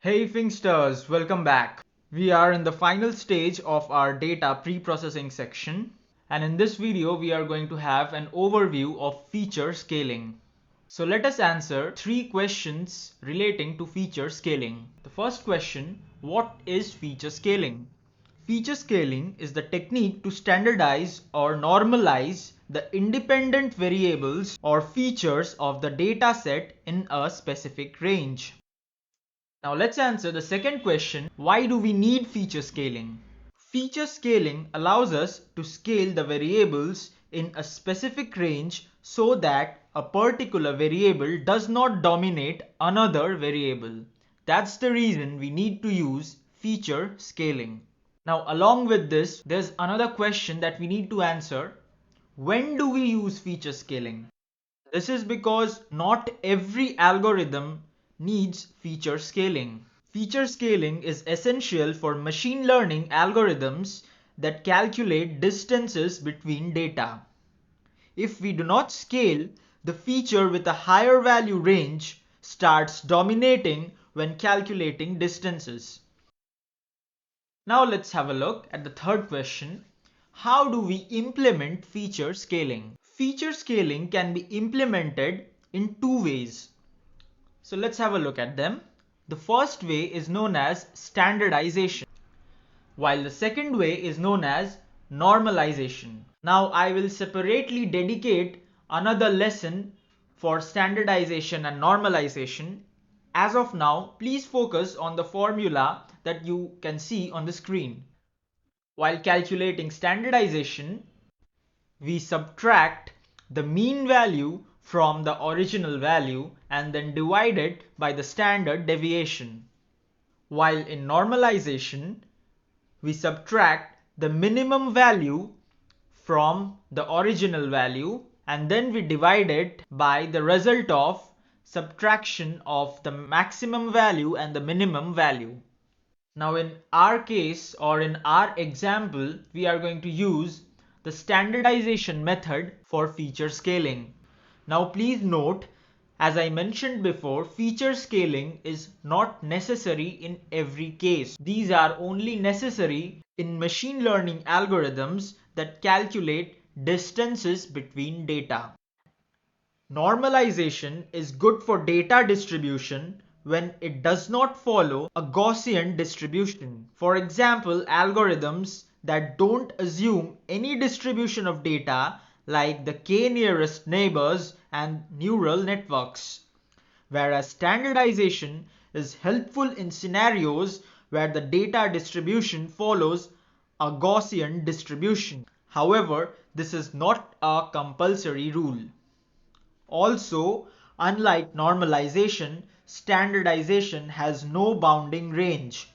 Hey Fingsters, welcome back. We are in the final stage of our data pre-processing section, and in this video we are going to have an overview of feature scaling. So let us answer 3 questions relating to feature scaling. The first question, what is feature scaling? Feature scaling is the technique to standardize or normalize the independent variables or features of the data set in a specific range. Now let's answer the second question, why do we need feature scaling? Feature scaling allows us to scale the variables in a specific range so that a particular variable does not dominate another variable. That's the reason we need to use feature scaling. Now along with this, there's another question that we need to answer. When do we use feature scaling? This is because not every algorithm needs feature scaling. Feature scaling is essential for machine learning algorithms that calculate distances between data. If we do not scale, the feature with a higher value range starts dominating when calculating distances. Now let's have a look at the third question. How do we implement feature scaling? Feature scaling can be implemented in 2 ways. So let's have a look at them. The first way is known as standardization, while the second way is known as normalization. Now I will separately dedicate another lesson for standardization and normalization. As of now, please focus on the formula that you can see on the screen. While calculating standardization, we subtract the mean value from the original value and then divide it by the standard deviation. While in normalization, we subtract the minimum value from the original value and then we divide it by the result of subtraction of the maximum value and the minimum value. Now in our case or in our example, we are going to use the standardization method for feature scaling. Now please note, as I mentioned before, feature scaling is not necessary in every case. These are only necessary in machine learning algorithms that calculate distances between data. Normalization is good for data distribution when it does not follow a Gaussian distribution. For example, algorithms that don't assume any distribution of data like the k-nearest neighbors and neural networks. Whereas standardization is helpful in scenarios where the data distribution follows a Gaussian distribution. However, this is not a compulsory rule. Also, unlike normalization, standardization has no bounding range.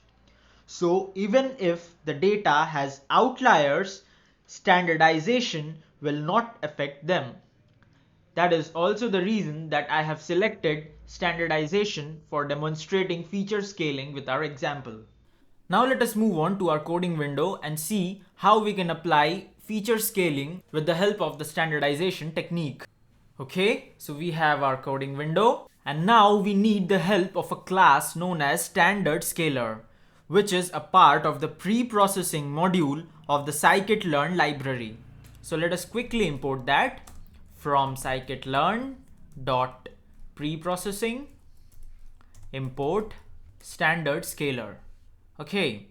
So even if the data has outliers, standardization will not affect them. That is also the reason that I have selected standardization for demonstrating feature scaling with our example. Now let us move on to our coding window and see how we can apply feature scaling with the help of the standardization technique. Okay, so we have our coding window and now we need the help of a class known as standard scaler, which is a part of the pre-processing module of the scikit-learn library. So let us quickly import that from scikit-learn.preprocessing import standard scaler. Okay,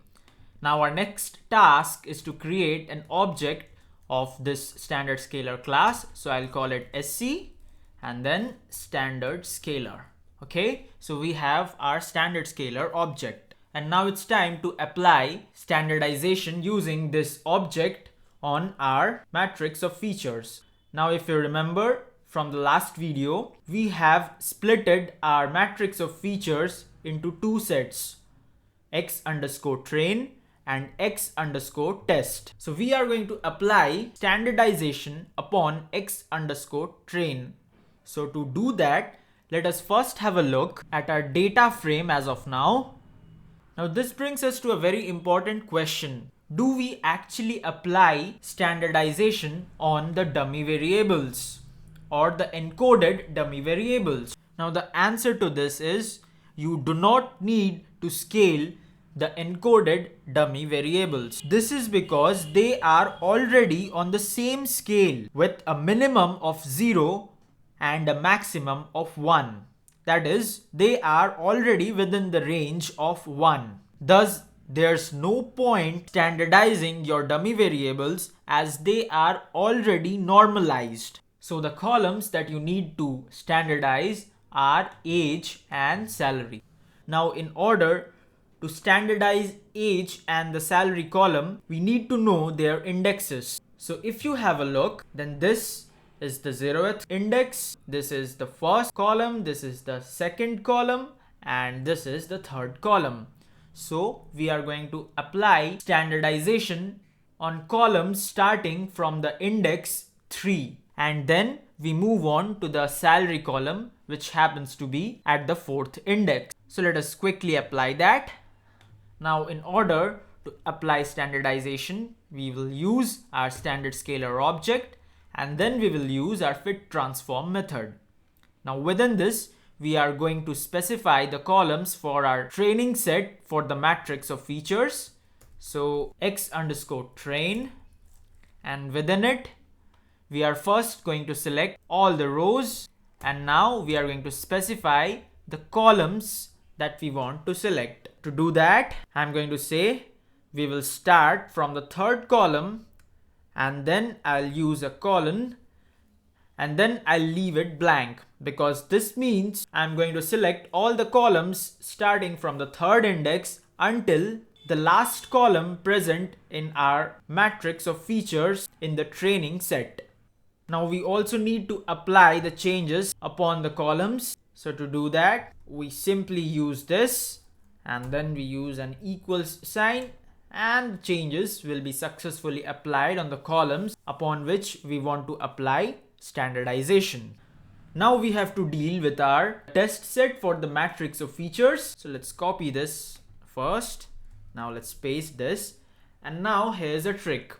now our next task is to create an object of this standard scaler class. So I'll call it SC and then standard scaler. Okay, so we have our standard scaler object. And now it's time to apply standardization using this object on our matrix of features. Now if you remember from the last video, we have splitted our matrix of features into 2 sets, x_train and x_test. So we are going to apply standardization upon x_train. So to do that, let us first have a look at our data frame as of now. Now this brings us to a very important question. Do we actually apply standardization on the dummy variables or the encoded dummy variables? Now the answer to this is you do not need to scale the encoded dummy variables. This is because they are already on the same scale with a minimum of 0 and a maximum of 1. That is, they are already within the range of 1. Thus, there's no point standardizing your dummy variables as they are already normalized. So the columns that you need to standardize are age and salary. Now, in order to standardize age and the salary column, we need to know their indexes. So if you have a look, then this is the 0th index, this is the first column, this is the second column, and this is the third column. So we are going to apply standardization on columns starting from the index 3, and then we move on to the salary column, which happens to be at the 4th index. So let us quickly apply that. Now, in order to apply standardization, we will use our standard scalar object, and then we will use our fit transform method. Now, within this, we are going to specify the columns for our training set for the matrix of features. So x underscore train, and within it, we are first going to select all the rows, and now we are going to specify the columns that we want to select. To do that, I'm going to say we will start from the third column, and then I'll use a colon, and then I'll leave it blank, because this means I'm going to select all the columns starting from the third index until the last column present in our matrix of features in the training set. Now we also need to apply the changes upon the columns. So to do that, we simply use this, and then we use an equals sign, and changes will be successfully applied on the columns upon which we want to apply standardization. Now we have to deal with our test set for the matrix of features. So let's copy this first. Now let's paste this. And now here's a trick.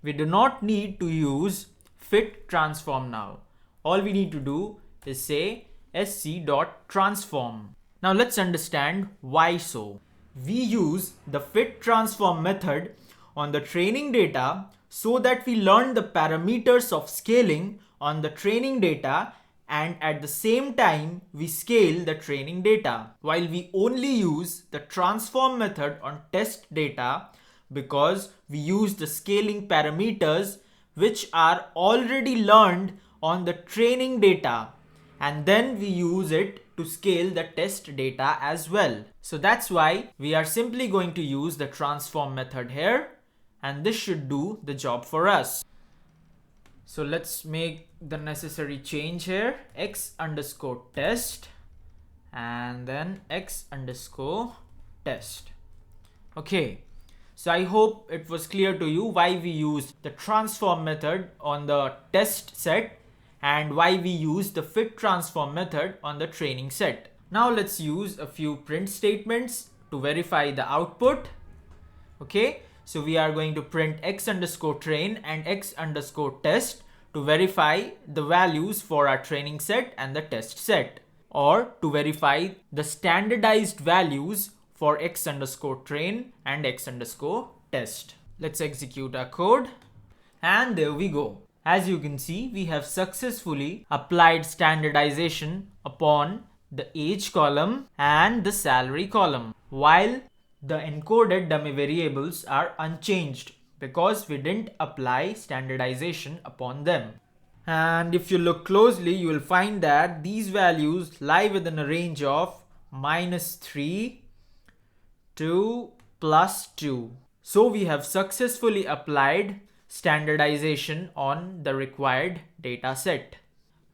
We do not need to use fit transform now. All we need to do is say sc.transform. Now let's understand why so. We use the fit transform method on the training data so that we learn the parameters of scaling on the training data, and at the same time we scale the training data, while we only use the transform method on test data because we use the scaling parameters which are already learned on the training data, and then we use it to scale the test data as well. So that's why we are simply going to use the transform method here, and this should do the job for us. So let's make the necessary change here, x underscore test, and then x underscore test. Okay, so I hope it was clear to you why we use the transform method on the test set and why we use the fit transform method on the training set. Now let's use a few print statements to verify the output. Okay, so we are going to print x underscore train and x underscore test to verify the values for our training set and the test set, or to verify the standardized values for x underscore train and x underscore test. Let's execute our code, and there we go. As you can see, we have successfully applied standardization upon the age column and the salary column, while the encoded dummy variables are unchanged because we didn't apply standardization upon them. And if you look closely, you will find that these values lie within a range of -3 to +2. So we have successfully applied standardization on the required data set.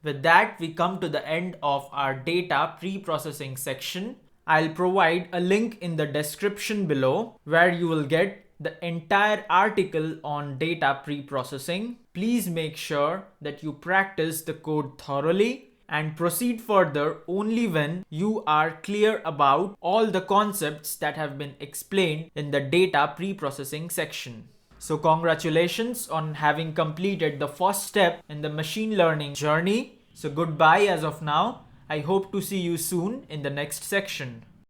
With that, we come to the end of our data pre-processing section. I'll provide a link in the description below where you will get the entire article on data pre-processing. Please make sure that you practice the code thoroughly and proceed further only when you are clear about all the concepts that have been explained in the data pre-processing section. So congratulations on having completed the first step in the machine learning journey. So goodbye as of now. I hope to see you soon in the next section.